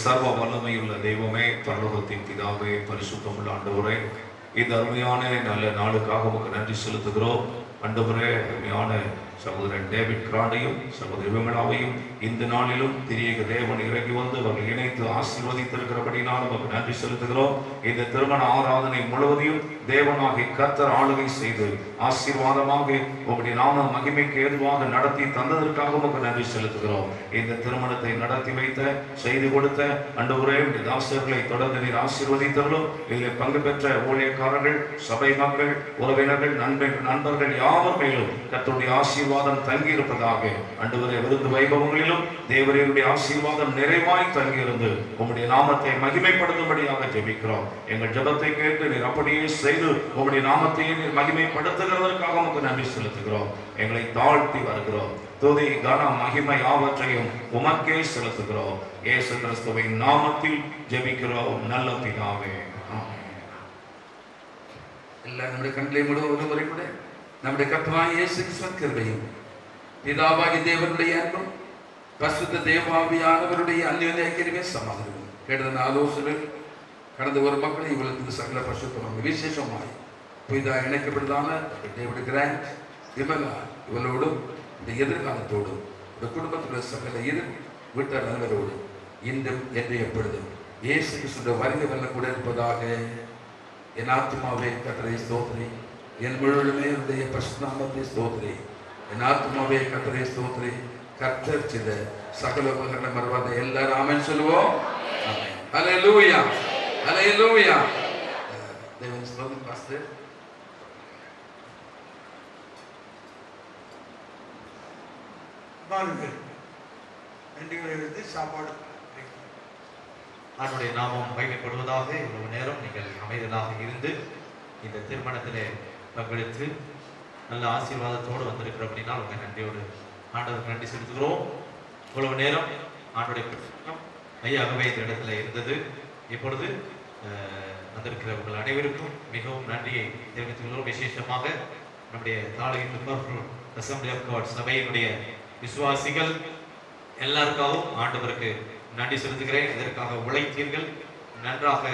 சர்வ வல்லமையுள்ள தெய்வமே, பரலோகத்தின் பிதாவே, பரிசுத்தமுள்ள ஆண்டவரே, இந்த அருமையான நல்ல நாளுக்காக உமக்கு நன்றி செலுத்துகிறோம். ஆண்டவரே, அருமையான சகோதரன் டேவிட் கிராண்டையும் சகோதரி விமலாவையும் இந்த நாளிலும் திரியக தேவன் இறங்கி வந்து அவர்கள் இணைத்து ஆசீர்வதித்திருக்கிறபடினால் நமக்கு நன்றி செலுத்துகிறோம். இந்த திருமண ஆராதனை முழுவதையும் தேவனாகிய கர்த்தர் ஆளுகை செய்து ஆசீர்வாதமாக உங்களுடைய நாம மகிமைக்கு ஏதுவாக நடத்தி தந்ததற்காக நமக்கு நன்றி செலுத்துகிறோம். இந்த திருமணத்தை நடத்தி வைத்த செய்து கொடுத்த ஆண்டவரே, தாசர்களை தொடர்ந்து நீர் ஆசீர்வதித்தவர்களும் இதில் பங்கு பெற்ற ஊழியக்காரர்கள், சபை மக்கள், உறவினர்கள், நண்பர்கள் யாவர் மேலும் கர்த்தருடைய ஆசீர்வாதம் தங்கி இருப்பதாக. ஆண்டவரே, விருந்து வைபவங்களிலும் தேவரீருடைய ஆசீர்வாதம் நிறைவாய் தங்கியிருந்து உம்முடைய நாமத்தை மகிமைப்படுத்தும்படியாக ஜெபிக்கிறோம். எங்கள் ஜெபத்தை கேட்டு நீர் அப்படியே செய்து உம்முடைய நாமத்தையே நீர் மகிமைப்படுத்துகிறதற்காக உமக்கு நன்றி செலுத்துகிறோம். எங்களை தாழ்த்தி வருகிறோம். துதி, கன, மகிமை யாவற்றையும் உமக்கே செலுத்துகிறோம். இயேசு கிறிஸ்துவின் நாமத்தில் ஜெபிக்கிறோம் நல்ல பிதாவே. எல்லாம் நம்முடைய கண்களை முழுவதும் முறை கூட நம்முடைய கர்த்தராகிய இயேசு கிறிஸ்துவின் கிருபையும் பிதாவாகிய தேவனுடைய அன்பும் பரிசுத்த தேவாவியானவருடைய அந்யோன்ய ஐக்கியமே சமாதானம் கேட்டதன் ஆலோசனை கடந்த ஒரு மக்களை இவளுக்கு சகல பரிசுத்தமாக விசேஷமாய் புதிதாக இணைக்கப்படுதான டேவிட் கிராண்ட், விமலா இவளோடும் இந்த எதிர்காலத்தோடும் இந்த குடும்பத்தில் சகல இரு வீட்டார் நண்பரோடு இன்றும் என்று எப்பொழுதும் இயேசு கிறிஸ்துவின் வருகை வல்ல கூட இருப்பதாக. என் ஆத்மாவே கர்த்தரை ஸ்தோத்திரி, என் முழுவதுமே என்னுடைய பரிசுத்த ஸ்தோத்திரி. என் ஆத்மாவே கர்த்தரை ஸ்தோத்திரி. கர்த்தர் செய்த சகல உபகரணம் மறவாத எல்லாரும் ஆமென் சொல்லுவோம். ஹல்லேலூயா, ஹல்லேலூயா. தேவன் ஸ்தோத்திரம் பாஸ்டர். வாருங்கள், நன்றிகளை எடுத்து சாப்பாடு. அவருடைய நாமம் மகிமைப்படுவதாக. இவ்வளவு நேரம் நீங்கள் அமைதலாக இருந்து இந்த திருமணத்திலே பங்கெடுத்து நல்ல ஆசீர்வாதத்தோடு வந்திருக்கிற அப்படின்னா உங்கள் நன்றியோடு ஆண்டவருக்கு நன்றி செலுத்துகிறோம். இவ்வளவு நேரம் ஆண்டுடைய பிரச்சனம் மையாகவே இந்த இடத்துல இருந்தது. இப்பொழுது வந்திருக்கிற உங்கள் அனைவருக்கும் மிகவும் நன்றியை தெரிவித்துக் கொள்கிறோம். விசேஷமாக நம்முடைய தாளகின் அசம்பிளி ஆஃப் காட் சபையினுடைய விசுவாசிகள் எல்லாருக்காகவும் ஆண்டவருக்கு நன்றி செலுத்துகிறேன். இதற்காக உழைத்தீர்கள், நன்றாக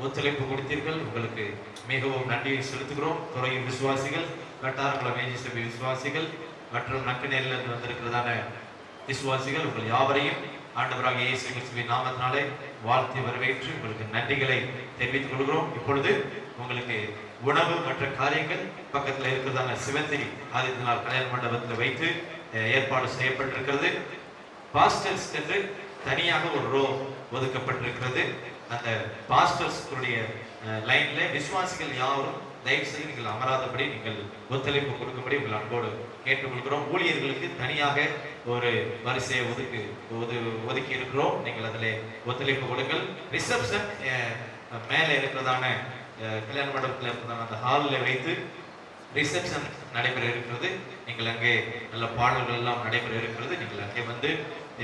ஒத்துழைப்பு கொடுத்தீர்கள். உங்களுக்கு மிகவும் நன்றியை செலுத்துகிறோம். துறையின் விசுவாசிகள், கட்டாரங்குளம் மேஜி சபை விசுவாசிகள் மற்றும் நக்கநேரிலிருந்து வந்திருக்கிறதான விசுவாசிகள், உங்கள் யாவரையும் ஆண்டவராக இயேசு கிறிஸ்துவின் நாமத்தினாலே வாழ்த்தி வரவேற்று உங்களுக்கு நன்றிகளை தெரிவித்துக் கொள்கிறோம். இப்பொழுது உங்களுக்கு உணவு மற்ற காரியங்கள் பக்கத்தில் இருக்கிறதான சிவந்திரி ஆதித்யநாள் கல்யாண மண்டபத்தில் வைத்து ஏற்பாடு செய்யப்பட்டிருக்கிறது. பாஸ்டர்ஸ் என்று தனியாக ஒரு ரோ ஒதுக்கப்பட்டிருக்கிறது. அந்த பாஸ்டர்ஸ்களுடைய லைன்ல விசுவாசிகள் யாரும் தயவு செய்து நீங்கள் அமராதபடி நீங்கள் ஒத்துழைப்பு கொடுக்கும்படி உங்கள் அன்போடு கேட்டுக்கொள்கிறோம். ஊழியர்களுக்கு தனியாக ஒரு வரிசையை ஒதுக்கி இருக்கிறோம். நீங்கள் அதில் ஒத்துழைப்பு கொடுங்கள். ரிசப்ஷன் மேலே இருக்கிறதான கல்யாண மண்டபத்தில் இருக்கிறதான அந்த ஹாலில் வைத்து ரிசப்ஷன் நடைபெற இருக்கிறது. நீங்கள் அங்கே நல்ல பாடல்கள் எல்லாம் நடைபெற இருக்கிறது. நீங்கள் அங்கே வந்து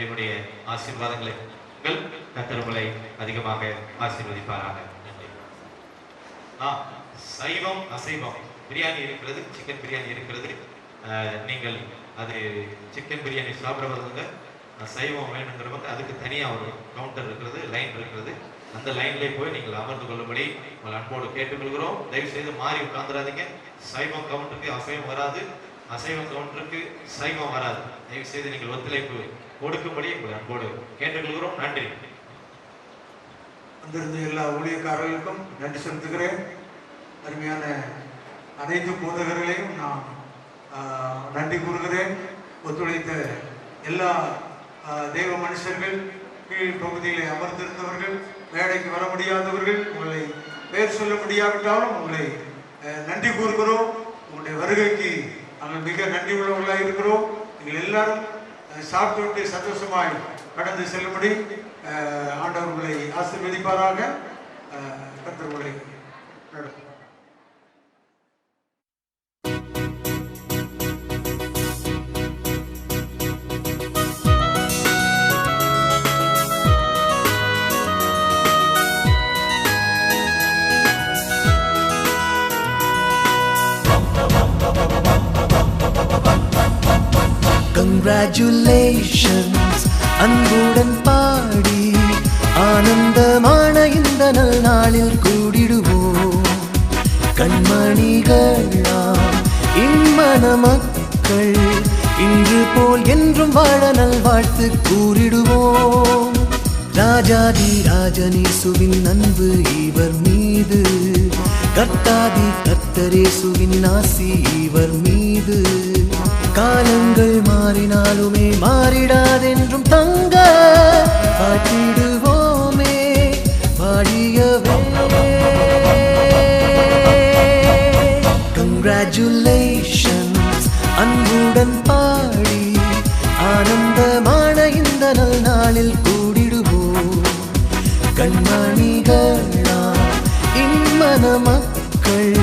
என்னுடைய ஆசீர்வாதங்களை கர்த்தர்களை அதிகமாக ஆசீர்வதிப்பாராக. நன்றி. சைவம் அசைவம் பிரியாணி இருக்கிறது, சிக்கன் பிரியாணி இருக்கிறது. நீங்கள் அது சிக்கன் பிரியாணி சாப்பிட்றவங்க சைவம் வேணுங்கிறவங்க அதுக்கு தனியாக ஒரு கவுண்டர் இருக்கிறது, லைன் இருக்கிறது. அந்த லைன்லேயே போய் நீங்கள் அமர்ந்து கொள்ளும்படி உங்கள் அன்போடு கேட்டுக்கொள்கிறோம். தயவு செய்து மாறி உட்கார்ந்துடாதீங்க. சைவம் கவுண்டருக்கு அசைவம் வராது, அசைவம் கவுண்டருக்கு சைவம் வராது. தயவு செய்து நீங்கள் ஒத்துழைப்பு கொடுக்கும்படி உங்கள் அன்போடு கேட்டுக்கொள்கிறோம். நன்றி. வந்திருந்த எல்லா ஊழியக்காரர்களுக்கும் நன்றி செலுத்துகிறேன். அருமையான அனைத்து போதகர்களையும் நான் நன்றி கூறுகிறேன். ஒத்துழைத்த எல்லா தெய்வ மனுஷர்கள், கீழ் பகுதியிலே அமர்ந்திருந்தவர்கள், மேடைக்கு வர முடியாதவர்கள், உங்களை பெயர் சொல்ல முடியாவிட்டாலும் உங்களை நன்றி கூறுகிறோம். உங்களுடைய வருகைக்கு நாங்கள் மிக நன்றி உள்ளவர்களாக இருக்கிறோம். நீங்கள் எல்லாரும் சாப்பிட்டு சந்தோஷமாய் கடந்து செல்லும்படி ஆண்டவர்களை ஆசீர்வதிப்பாராக. கர்த்தர்களை நடத்தும். Congratulations, அன்புடன் பாடி ஆன இந்த நல் நாளில் கூடிடுவோம். கண்மணிகளாம் இம்மன மக்கள் இன்று போல் என்றும் வாழ நல்வாழ்த்து கூறிடுவோம். ராஜாதி ராஜனேசுவின் அன்பு இவர் மீது, கர்த்தாதி கர்த்தரேசுவின் ஆசி இவர் மீது. காலங்கள் மாறினாலுமே மாறிடாதென்றும் தங்க பாட்டிடுவோமே பாடியவே. கங்க்ராச்சுலேஷன்ஸ் அன்புடன் பாடி ஆனந்தமான இந்த நல் நாளில் கூடிடுவோம். கண்மணிகளா இம்மன மக்கள்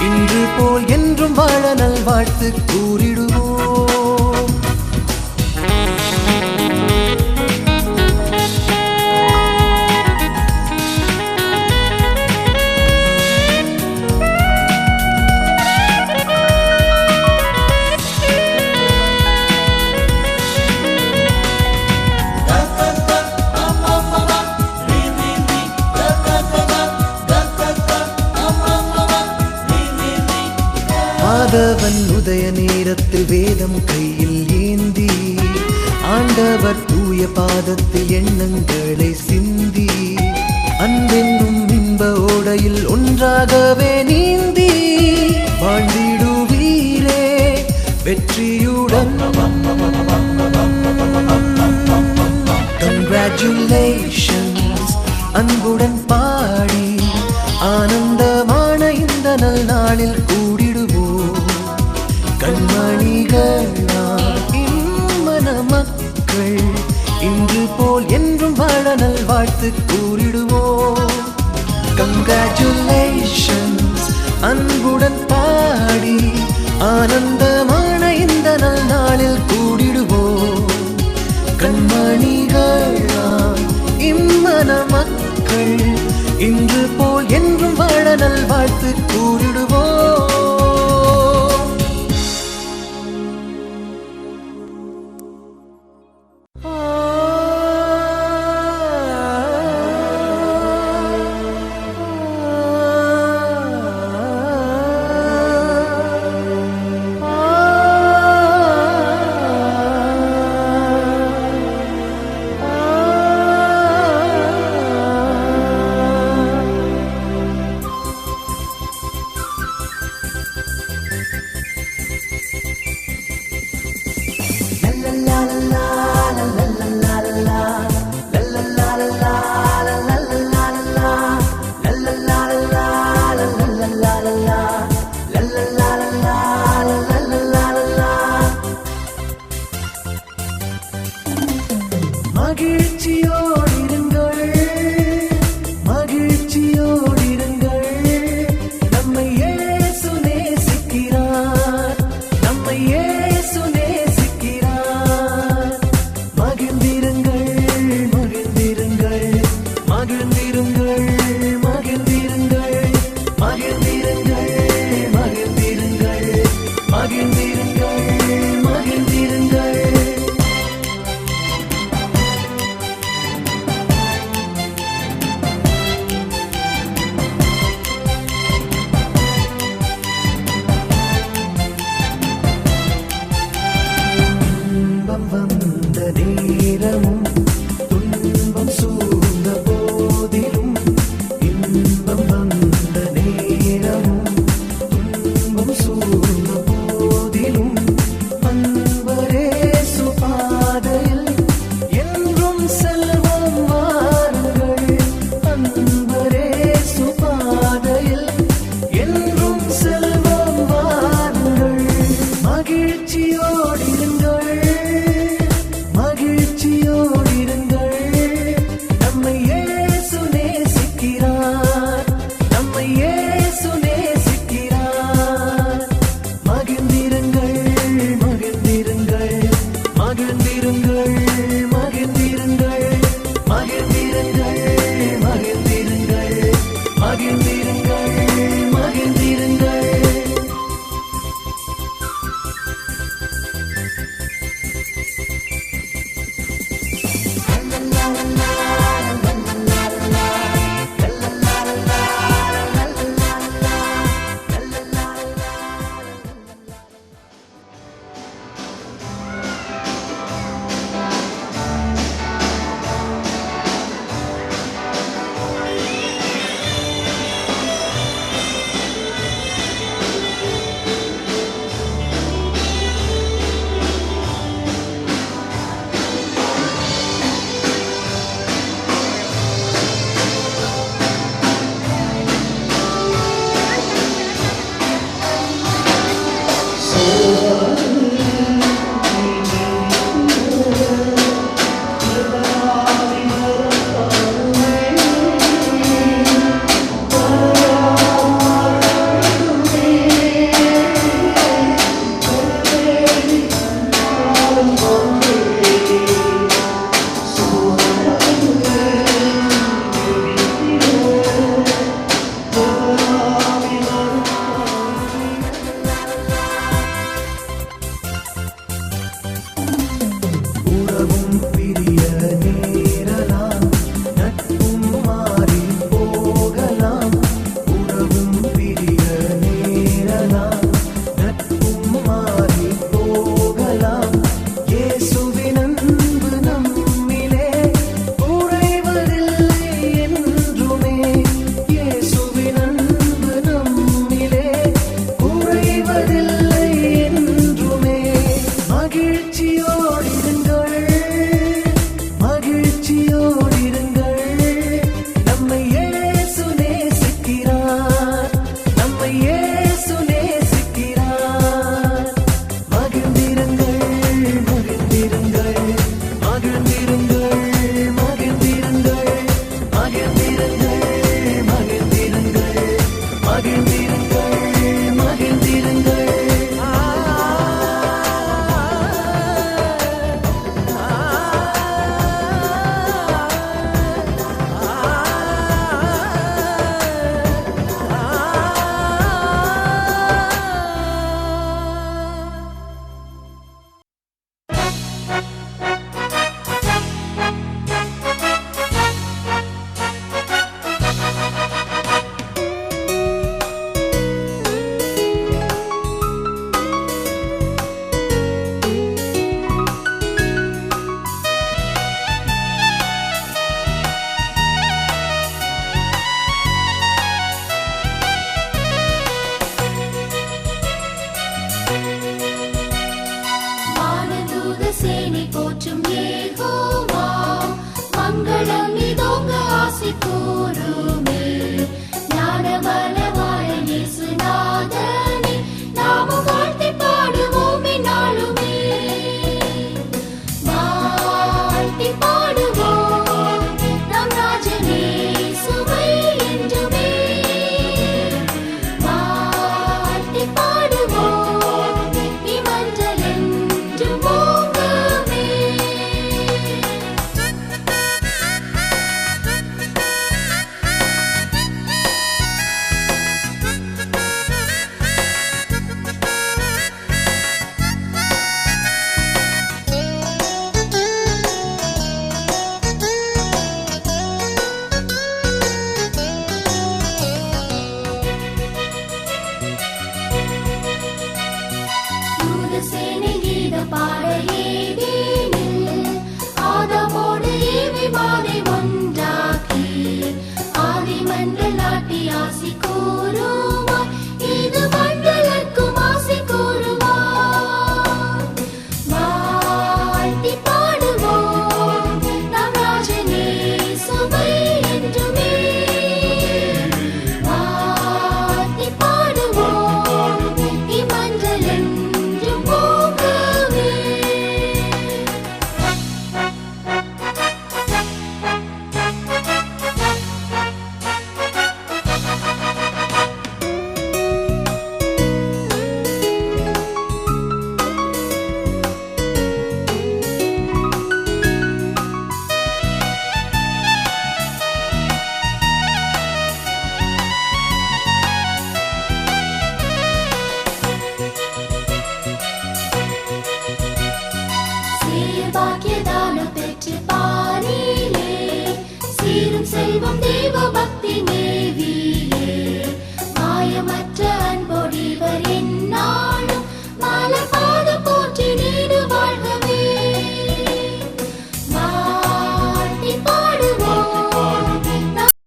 இன்று போல் என்றும் வாழ நல்வாழ்த்து கூறிடுவோம். ஆதவன் உதய நேரத்தில் வேதம் கையில் ஏந்தி, ஆண்டவர் தூய பாதத்தில் எண்ணங்களை சிந்தி, அன்பென்னும் இன்ப ஓடையில் ஒன்றாகவே நீந்தி வாழ்ந்திடுவீரே வெற்றியுடன். கங்க்ராச்சுலேஷன்ஸ் அன்புடன் பாடி ஆனந்தமான இந்த நல் நாளில் கூடிடுவோம். கண்மணிகளா இம்மன மக்கள் இன்று போல் என்றும் வாழ நல்வாழ்த்து கூறிடுவோம். கங்க்ராச்சுலேஷன்ஸ் அன்புடன் பாடி ஆனந்தமான இந்த நல் நாளில் கூடிடுவோம். கண்மணிகளா இம்மன மக்கள் இன்று போல் என்றும் வாழ நல்வாழ்த்து கூறிடுவோம். மகிழ்ச்சியோடிருங்கள் மகிழ்ச்சியோடிருங்கள், நம்மை இயேசு நேசிக்கிறார், நம்மை இயேசு நேசிக்கிறார். மகிழ்ந்திருங்கள் மகிழ்ந்திருங்கள் மகிழ்ந்திருங்கள் மகிழ்ந்திருங்கள் மகிழ்ந்திருங்கள் மகிழ்ந்திருங்கள் மகிழ்ந்திருங்கள் மகிழ்ந்திருங்கள். வந்த நேரமும் துன்பம் சூழ்ந்த போதிலும், இன்பம் வந்த நேரமும் துன்பம் சூழ்ந்த போதிலும், அன்பரேசு பாதையில் என்றும் செல்வோம் வாருங்கள். அன்பரேசு பாதையில் என்றும் செல்வோம் வாருங்கள். மகிழ்ச்சியோடிருங்கள் மகிழ்ச்சியோடிருங்கள், நம்மை இயேசு நேசிக்கிறார், நம்மை இயேசு நேசிக்கிறார். சேனை கீத பாட ஏதே